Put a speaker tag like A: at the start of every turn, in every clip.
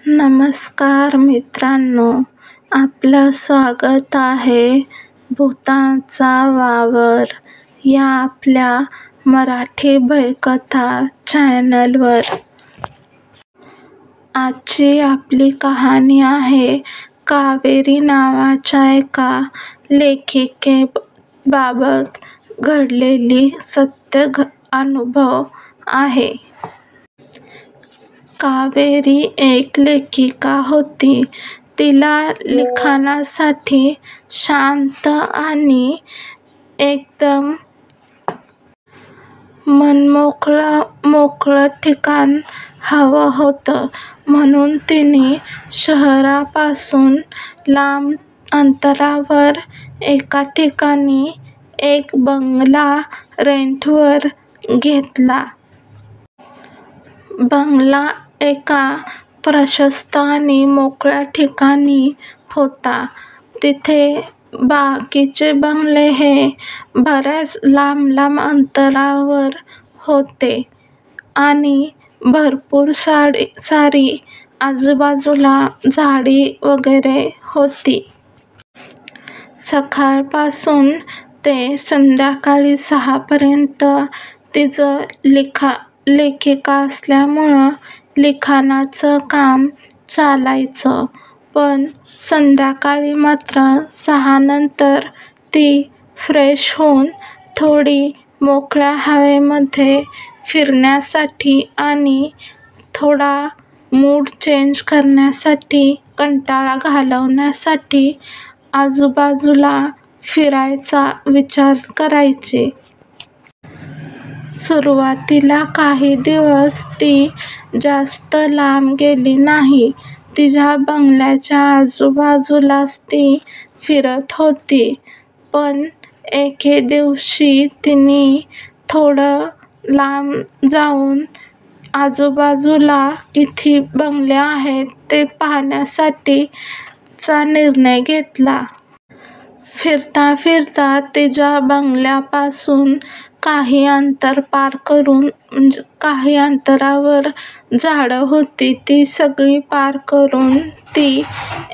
A: नमस्कार मित्रांनो, आपलं स्वागत आहे भूतांचा वावर या आपल्या मराठी भयकथा चॅनलवर. आजची आपली कहाणी आहे कावेरी नावाच्या एका लेखिकेबाबत घडलेली सत्य अनुभव आहे. कावेरी एक लेखिका होती. तिला लिखाणासाठी शांत आणि एकदम मनमोकळं ठिकाण हवं होतं, म्हणून तिने शहरापासून लांब अंतरावर एका ठिकाणी एक बंगला रेंटवर घेतला. बंगला एका प्रशस्त आणि मोकळ्या ठिकाणी होता. तिथे बाकीचे बंगले हे बऱ्याच लांब अंतरावर होते आणि भरपूर सारी आजूबाजूला झाडी वगैरे होती. सकाळपासून ते संध्याकाळी 6 पर्यंत तिचं लेखिका असल्यामुळं लिखाणाचं काम चालायचं. पण संध्याकाळी मात्र 6 नंतर ती फ्रेश होऊन थोडी मोकळ्या हवेमध्ये फिरण्यासाठी आणि थोडा मूड चेंज करण्यासाठी, कंटाळा घालवण्यासाठी आजूबाजूला फिरायचा विचार करायची. सुरुवातीला काही दिवस ती जास्त लांब गेली नाही. तिच्या बंगल्याच्या आजूबाजूलाच ती फिरत होती. पण एके दिवशी तिने थोडं लांब जाऊन आजूबाजूला किती बंगले आहेत ते पाहण्यासाठी चा निर्णय घेतला. फिरता फिरता तिच्या बंगल्यापासून काही अंतर पार करून, काही अंतरावर झाडं होती, ती सगळी पार करून ती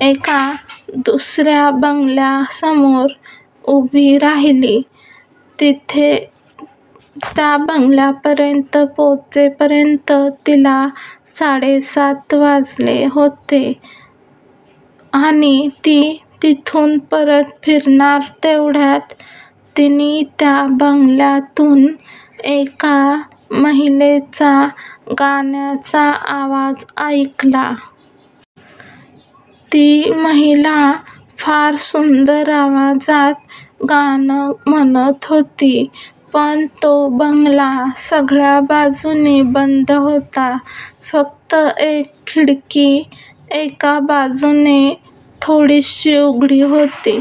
A: एका दुसऱ्या बंगल्यासमोर उभी राहिली. त्या बंगल्यापर्यंत पोहोचेपर्यंत तिला 7:30 वाजले होते आणि ती तिथून परत फिरणार तेवढ्यात तिने त्या बंगल्यातून एका महिलेचा गाण्याचा आवाज ऐकला. ती महिला फार सुंदर आवाजात गाणं म्हणत होती. पण तो बंगला सगळ्या बाजूने बंद होता. फक्त एक खिडकी एका बाजूने थोडीशी उघडी होती.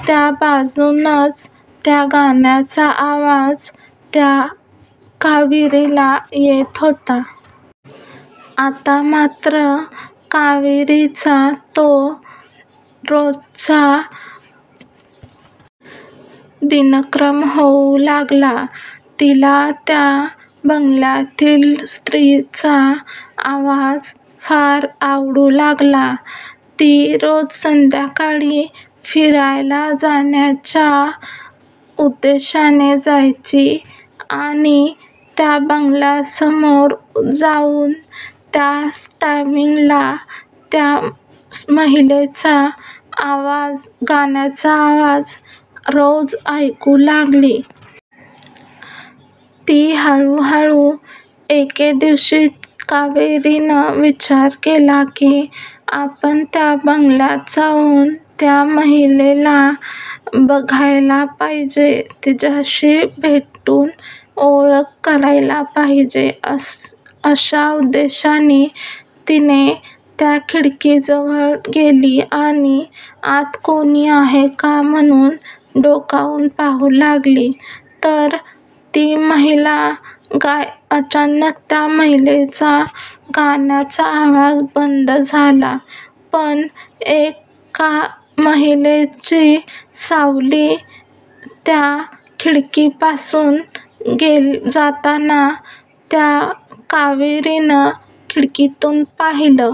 A: त्या बाजूनच त्या गाण्याचा आवाज त्या कावेरीला येत होता. आता मात्र कावेरीचा तो रोजचा दिनक्रम होऊ लागला. तिला त्या बंगल्यातील स्त्रीचा आवाज फार आवडू लागला. ती रोज संध्याकाळी फिरायला जाण्याच्या उद्देशाने जायची आणि त्या बंगल्यासमोर जाऊन त्याच टायमिंगला त्या महिलेचा गाण्याचा आवाज रोज ऐकू लागली. ती हळूहळू एके दिवशी कावेरीनं विचार केला की आपण त्या बंगल्यात जाऊन त्या महिलेला बघायला पाहिजे, तिच्याशी भेटून ओळख करायला पाहिजे. अशा उद्देशाने तिने त्या खिडकीजवळ गेली आणि आत कोणी आहे का म्हणून डोकावून पाहू लागली. तर ती महिला अचानक त्या महिलेचा गाण्याचा आवाज बंद झाला. पण एका महिलेची सावली त्या खिडकीपासून जाताना त्या कावेरीनं खिडकीतून पाहिलं.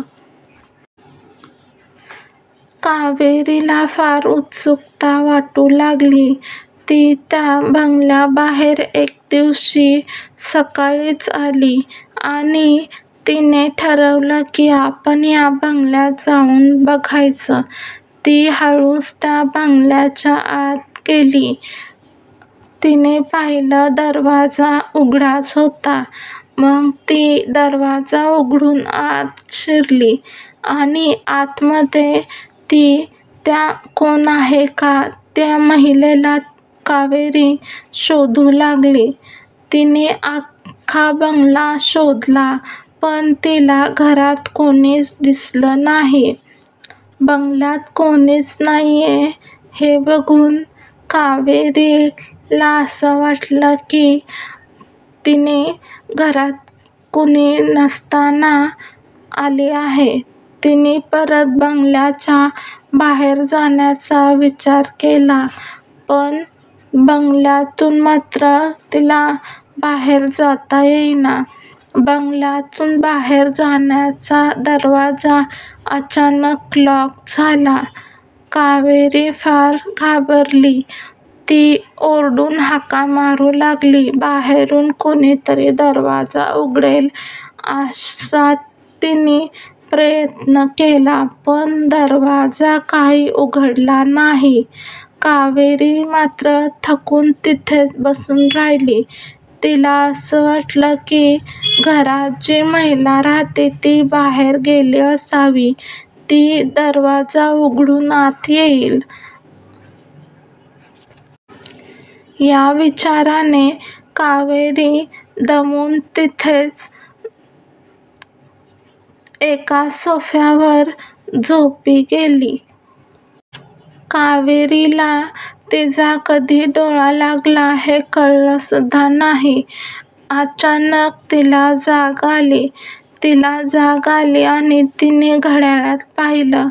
A: कावेरीला फार उत्सुकता वाटू लागली. ती त्या बंगल्याबाहेर एक दिवशी सकाळीच आली आणि तिने ठरवलं की आपण या बंगल्यात जाऊन बघायचं. ती हळूच त्या बंगल्याच्या आत गेली. तिने पाहिलं दरवाजा उघडाच होता. मग ती दरवाजा उघडून आत शिरली आणि आतमध्ये ती त्या कोण आहे का त्या महिलेला कावेरी शोधू लागली. तिने अख्खा बंगला शोधला पण तिला घरात कोणीच दिसलं नाही. बंगल्यात कोणीच नाहीये हे बघून कावेरीला असं वाटलं की तिने घरात कुणी नसताना आली आहे. तिने परत बंगल्याच्या बाहेर जाण्याचा विचार केला पण बंगल्यातून मात्र तिला बाहेर जाता येईना. बंगल्यातून बाहेर जाण्याचा दरवाजा अचानक लॉक झाला. कावेरी फार घाबरली. ती ओरडून हाका मारू लागली. बाहेरून कोणीतरी दरवाजा उघडेल असा तिने प्रयत्न केला पण दरवाजा काही उघडला नाही. कावेरी मात्र थकून तिथेच बसून राहिली. तिला असं वाटलं की घरात जी महिला राहते ती बाहेर गेली असावी. ती दरवाजा उघडून आत येईल. या विचाराने कावेरी दमून तिथेच एका सोफ्यावर झोपी गेली. कावेरीला तिचा कधी डोळा लागला हे कळलं सुद्धा नाही. अचानक तिला जाग आली आणि तिने घड्याळात पाहिलं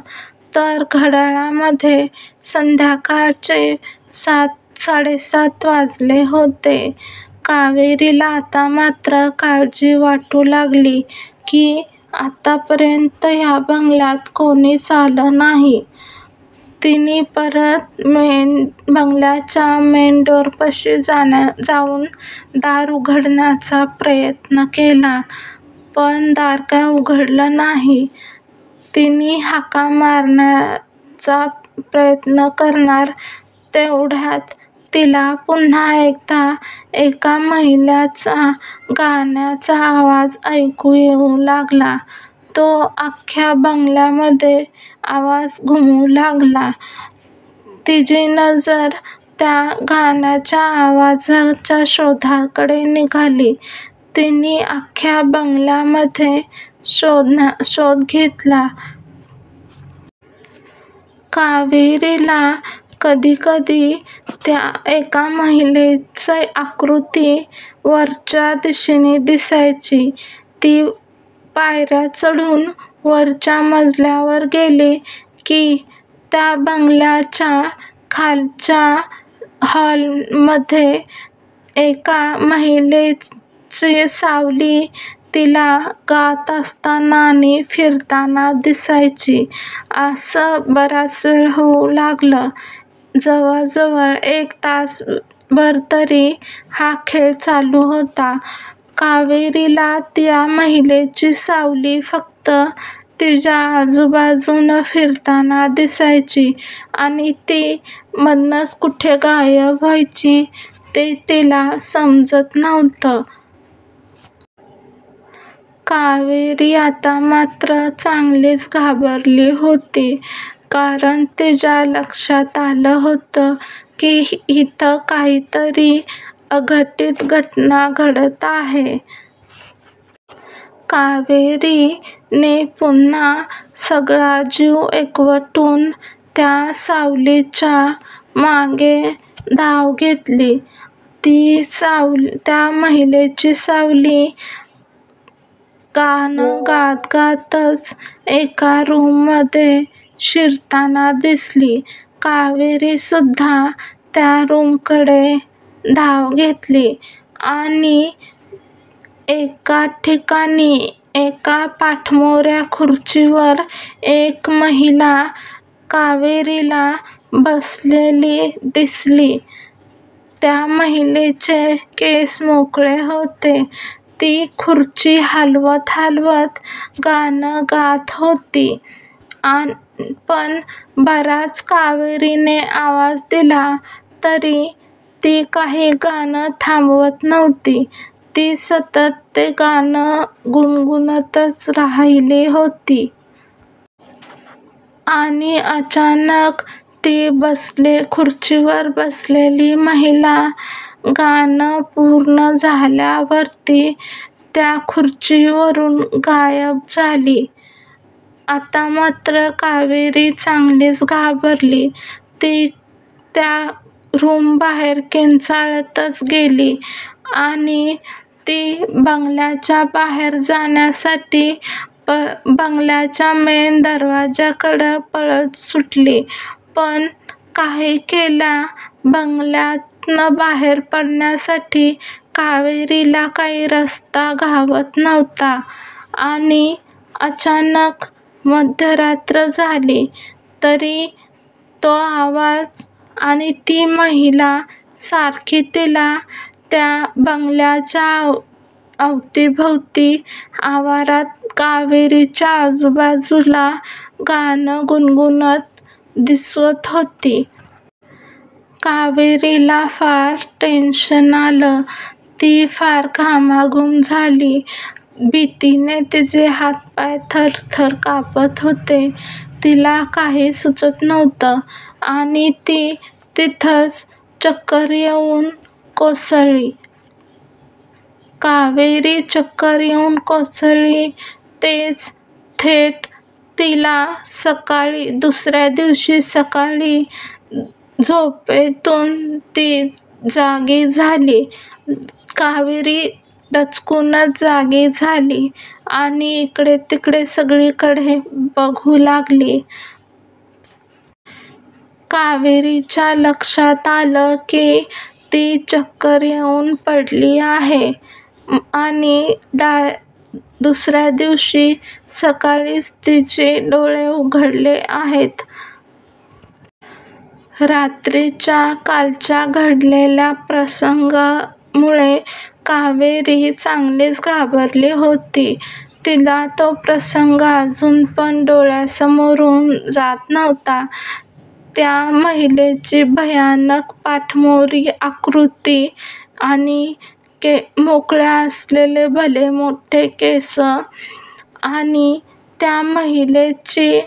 A: तर घड्याळामध्ये संध्याकाळचे 7:30 वाजले होते. कावेरीला आता मात्र काळजी वाटू लागली की आतापर्यंत या बंगल्यात कोणीच आलं नाही. तिने परत बंगल्याच्या मेन डोअरपाशी जाऊन दार उघडण्याचा प्रयत्न केला पण दार काय उघडलं नाही. तिने हाका मारण्याचा प्रयत्न करणार तेवढ्यात तिला पुन्हा एकदा एका महिलेचा गाण्याचा आवाज ऐकू येऊ लागला. तो अख्ख्या बंगल्यामध्ये आवाज घुमू लागला. तिची नजर त्या गाण्याच्या आवाजाच्या शोधाकडे निघाली. तिने अख्ख्या बंगल्यामध्ये शोध घेतला. कावेरीला कधी-कधी त्या एका महिलेची आकृती वरच्या दिशेने दिसायची. ती पायऱ्या चढून वरच्या मजल्यावर गेली की त्या बंगल्याच्या खालच्या हॉलमध्ये एका महिलेची सावली तिला गात असताना आणि फिरताना दिसायची. असं बराच वेळ होऊ लागलं. जवळजवळ 1 तासभर तरी हा खेळ चालू होता. कावेरीला त्या महिलेची सावली फक्त तिच्या आजूबाजूनं फिरताना दिसायची आणि ती मधनंच कुठे गायब व्हायची ते तिला समजत नव्हतं. कावेरी आता मात्र चांगलीच घाबरली होती. कारण तिच्या लक्षात आलं होतं की इथं काहीतरी अघटित घटना घडत आहे. कावेरीने पुन्हा सगळा जीव एकवटून त्या सावलीच्या मागे धाव घेतली. त्या महिलेची सावली गाणं गात-गातच एका रूममध्ये शिरताना दिसली. कावेरीसुद्धा त्या रूमकडे धाव घेतली आणि एका ठिकाणी एका पाठमोऱ्या खुर्चीवर एक महिला कावेरीला बसलेली दिसली. त्या महिलेचे केस मोकळे होते. ती खुर्ची हलवत हलवत गाणं गात होती. पण बराच कावेरीने आवाज दिला तरी ती काही गाणं थांबवत नव्हती. ती सतत ते गाणं गुणगुणतच राहिली होती. आणि अचानक ती खुर्चीवर बसलेली महिला गाणं पूर्ण झाल्यावरती त्या खुर्चीवरून गायब झाली. आता मात्र कावेरी चांगलीच घाबरली. ती त्या रूमबाहेर किंचाळतच गेली आणि ती बंगल्याच्या बाहेर जाण्यासाठी बंगल्याच्या मेन दरवाजाकडं पळत सुटली. पण काही केल्या बंगल्यातनं बाहेर पडण्यासाठी कावेरीला काही रस्ता घावत नव्हता. आणि अचानक मध्यरात्र झाली तरी तो आवाज आणि ती महिला सारखी तिला त्या बंगल्याच्या अवतीभवती आवारात कावेरीच्या आजूबाजूला गाणं गुणगुणत दिसत होती. कावेरीला फार टेन्शन आलं. ती फार घामाघूम झाली. भीतीने तिचे हातपाय थरथर कापत होते. तिला काही सुचत नव्हतं आणि ती तिथंच चक्कर येऊन कोसळली. कावेरी चक्कर येऊन कोसळली तेच थेट तिला दुसऱ्या दिवशी सकाळी झोपेतून ती जागी झाली. कावेरी दचकूनच जागी झाली आणि इकडे तिकडे सगळीकडे बघू लागली. कावेरीच्या लक्षात आलं की ती चक्कर येऊन पडली आहे आणि दुसऱ्या दिवशी सकाळीच तिचे डोळे उघडले आहेत. रात्रीच्या कालच्या घडलेल्या प्रसंगामुळे कावेरी चांगलीच घाबरली होती. तिला तो प्रसंग अजून पण डोळ्यासमोरून जात नव्हता. त्या महिलेची भयानक पाठमोरी आकृती आणि मोकळ्या असलेले भले मोठे केस आणि त्या महिलेची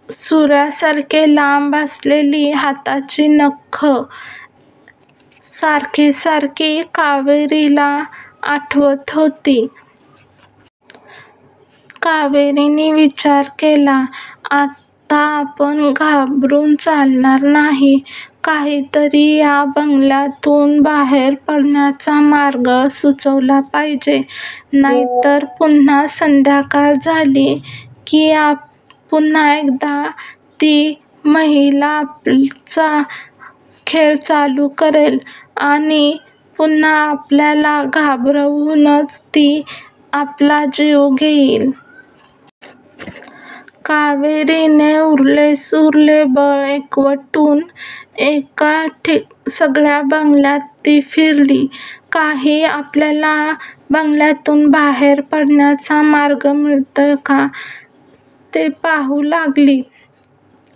A: सुऱ्यासारखे लांब असलेली हाताची नखं सारखी सारखी कावेरीला आठवत होती. कावेरीने विचार केला, आता आपण घाबरून चालणार नाही. काहीतरी या बंगल्यातून बाहेर पडण्याचा मार्ग सुचवला पाहिजे. नाहीतर पुन्हा संध्याकाळ झाली की पुन्हा एकदा ती महिला आपला खेळ चालू करेल आणि पुन्हा आपल्याला घाबरवूनच ती आपला जीव घेईल. कावेरीने उरलेसुरले बळ एकवटून सगळ्या बंगल्यात ती फिरली. काही आपल्याला बंगल्यातून बाहेर पडण्याचा मार्ग मिळतोय का ते पाहू लागली.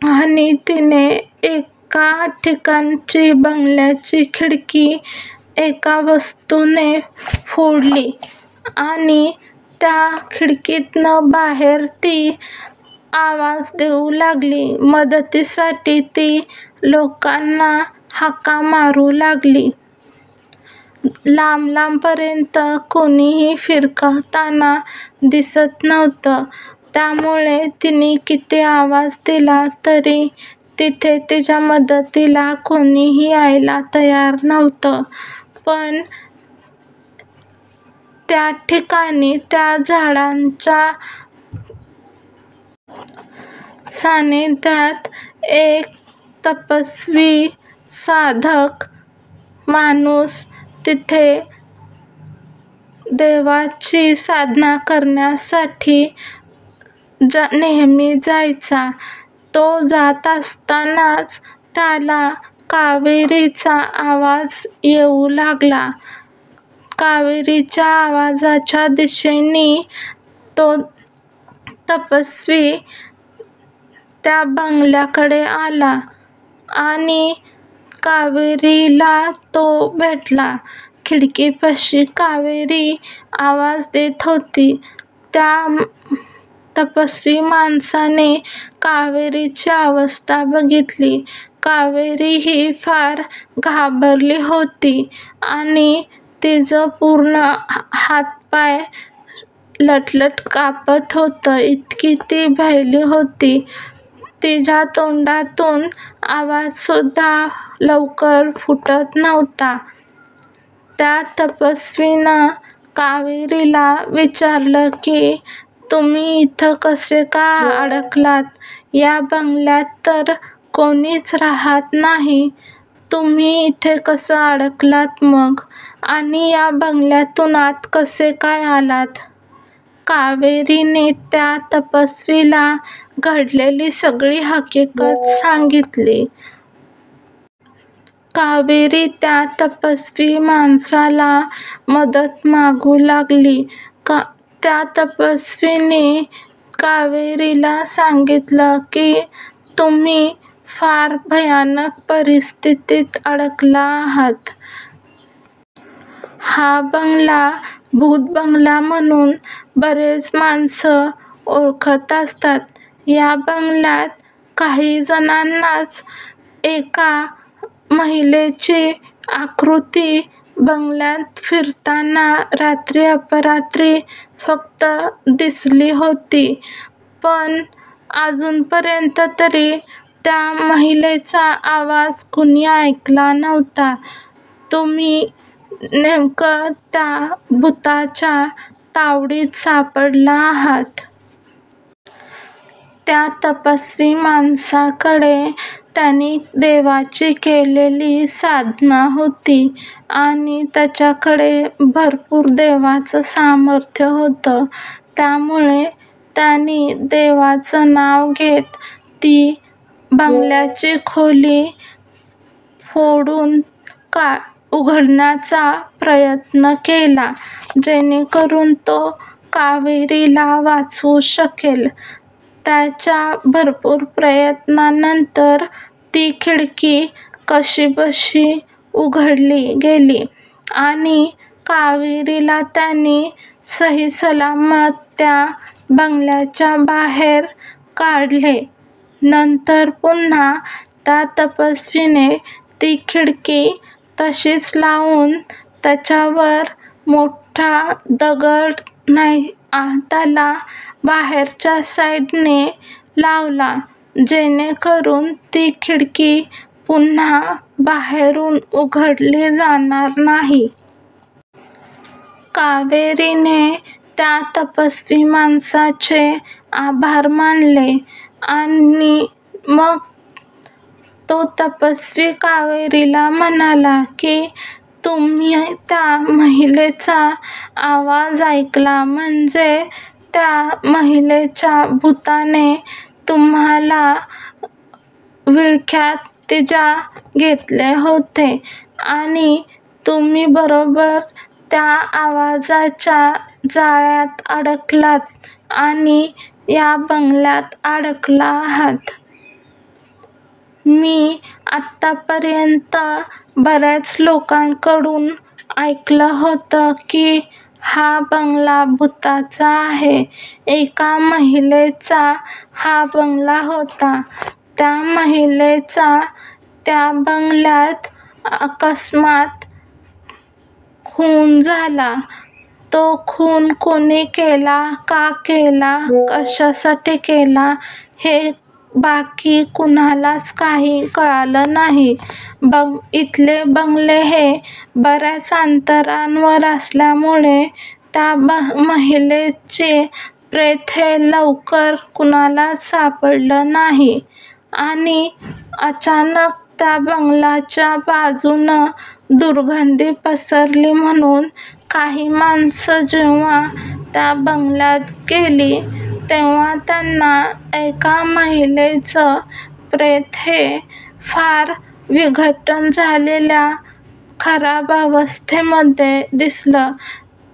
A: आणि तिने एका ठिकाणची बंगल्याची खिडकी एका वस्तूने फोडली आणि त्या खिडकीतनं बाहेर ती आवाज देऊ लागली. मदतीसाठी ती लोकांना हाका मारू लागली. लांब लांबपर्यंत कोणीही फिरकताना दिसत नव्हतं. त्यामुळे तिने किती आवाज दिला तरी तिथे तिच्या मदतीला कोणीही यायला तयार नव्हतं. पण त्या ठिकाणी त्या झाडांच्या सानिध्यात एक तपस्वी साधक माणूस तिथे देवाची साधना करण्यासाठी नेहमी जायचा. तो जात असतानाच त्याला कावेरीचा आवाज येऊ लागला. कावेरीच्या आवाजाच्या दिशेने तो तपस्वी त्या बंगल्याकडे आला आणि कावेरीला तो भेटला. खिडकीपाशी कावेरी आवाज देत होती. त्या तपस्वी माणसाने कावेरीची अवस्था बघितली. कावेरी ही फार घाबरली होती आणि तिचं पूर्ण हातपाय लटलट कापत होतं, इतकी ती भयली होती. तिच्या तोंडातून आवाजसुद्धा लवकर फुटत नव्हता. त्या तपस्वीनं कावेरीला विचारलं की, तुम्ही इथं कसे का अडकलात? या बंगल्यात तर कोणीच राहत नाही. तुम्ही इथे कसं अडकलात मग? आणि या बंगल्यातून आत कसे काय आलात? कावेरीने त्या तपस्वीला घडलेली सगळी हकीकत सांगितली. कावेरी त्या तपस्वी माणसाला मदत मागू लागली. त्या तपस्वीने कावेरीला सांगितलं की, तुम्ही फार भयानक परिस्थितीत अडकला आहात. हा बंगला भूत बंगला म्हणून बरेच माणसं ओळखत असतात. या बंगल्यात काही जणांनाच एका महिलेची आकृती बंगल्यात फिरताना रात्री अपरात्री फक्त दिसली होती. पण अजूनपर्यंत तरी त्या महिलेचा आवाज कुणी ऐकला नव्हता. तुम्ही नेमकं त्या भुताच्या तावडीत सापडला आहात. त्या तपस्वी माणसाकडे त्याने देवाची केलेली साधना होती आणि त्याच्याकडे भरपूर देवाचं सामर्थ्य होतं. त्यामुळे त्याने देवाचं नाव घेत ती बंगल्याची खोली फोडून उघडण्याचा प्रयत्न केला, जेणेकरून तो कावेरीला वाचवू शकेल. त्याच्या भरपूर प्रयत्नानंतर ती खिडकी कशीबशी उघडली गेली आणि कावेरीला त्याने सहीसलामत त्या बंगल्याच्या बाहेर काढले. नंतर पुन्हा त्या तपस्वीने ती खिडकी तशीच लावून त्याच्यावर मोठा दगड त्याला बाहेरच्या साईडने लावला, जेणेकरून ती खिडकी पुन्हा बाहेरून उघडली जाणार नाही. कावेरीने त्या तपस्वी माणसाचे आभार मानले आणि मग तो तपस्वी कावेरीला म्हणाला की, तुम्ही त्या महिलेचा आवाज ऐकला म्हणजे त्या महिलेच्या भूताने तुम्हाला विळख्यात तिच्या घेतले होते आणि तुम्ही बरोबर त्या आवाजाच्या जाळ्यात अडकलात आणि या बंगल्यात अडकला आहात. मी आत्तापर्यंत बऱ्याच लोकांकडून ऐकलं होतं की हा बंगला भुताचा आहे. एका महिलेचा हा बंगला होता. त्या महिलेचा त्या बंगल्यात अकस्मात खून झाला. तो खून कोणी केला, का केला, कशासाठी केला हे बाकी कुणालाच काही कळालं नाही. इथले बंगले हे बऱ्याच अंतरावर असल्यामुळे त्या महिलेचे प्रेत हे लवकर कुणालाच सापडलं नाही आणि अचानक त्या बंगल्याच्या बाजूनं दुर्गंधी पसरली म्हणून काही माणसं जेव्हा त्या बंगल्यात गेली तेव्हा त्यांना एका महिलेचं प्रेत हे फार विघटन झालेल्या खराब अवस्थेमध्ये दिसलं.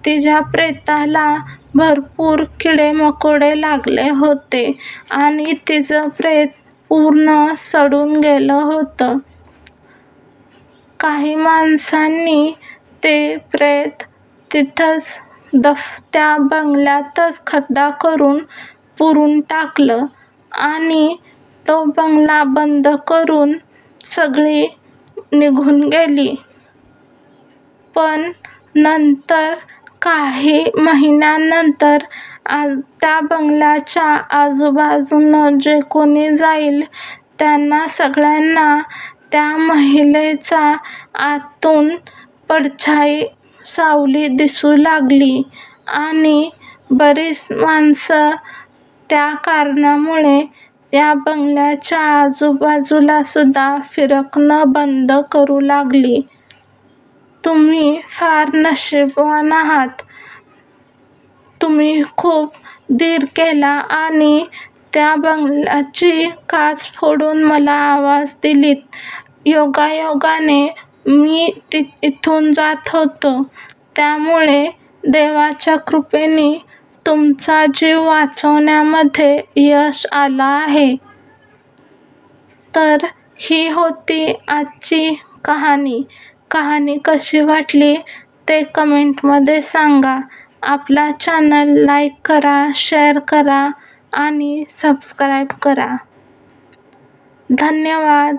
A: तिच्या प्रेताला भरपूर किडेमकोडे लागले होते आणि तिचं प्रेत पूर्ण सडून गेलं होतं. काही माणसांनी ते प्रेत तिथंच त्या बंगल्यातच खड्डा करून पुरून टाकलं आणि तो बंगला बंद करून सगळी निघून गेली. पण नंतर काही महिन्यानंतर त्या बंगल्याच्या आजूबाजूनं जे कोणी जाईल त्यांना सगळ्यांना त्या महिलेचा आतून पडछाई सावली दिसू लागली आणि बरीच माणसं त्या कारणामुळे त्या बंगल्याच्या आजूबाजूला सुद्धा फिरकणं बंद करू लागली. तुम्ही फार नशीबवान आहात. तुम्ही खूप धीर केला आणि त्या बंगल्याची काच फोडून मला आवाज दिलीत. योगायोगाने मी इथून जात होतो, त्यामुळे देवाच्या कृपेने तुमचा जीव वाचवण्यामध्ये यश आलं आहे. तर ही होती आजची कहाणी. कहाणी कशी वाटली ते कमेंटमध्ये सांगा. आपला चॅनल लाईक करा, शेअर करा आणि सबस्क्राईब करा. धन्यवाद.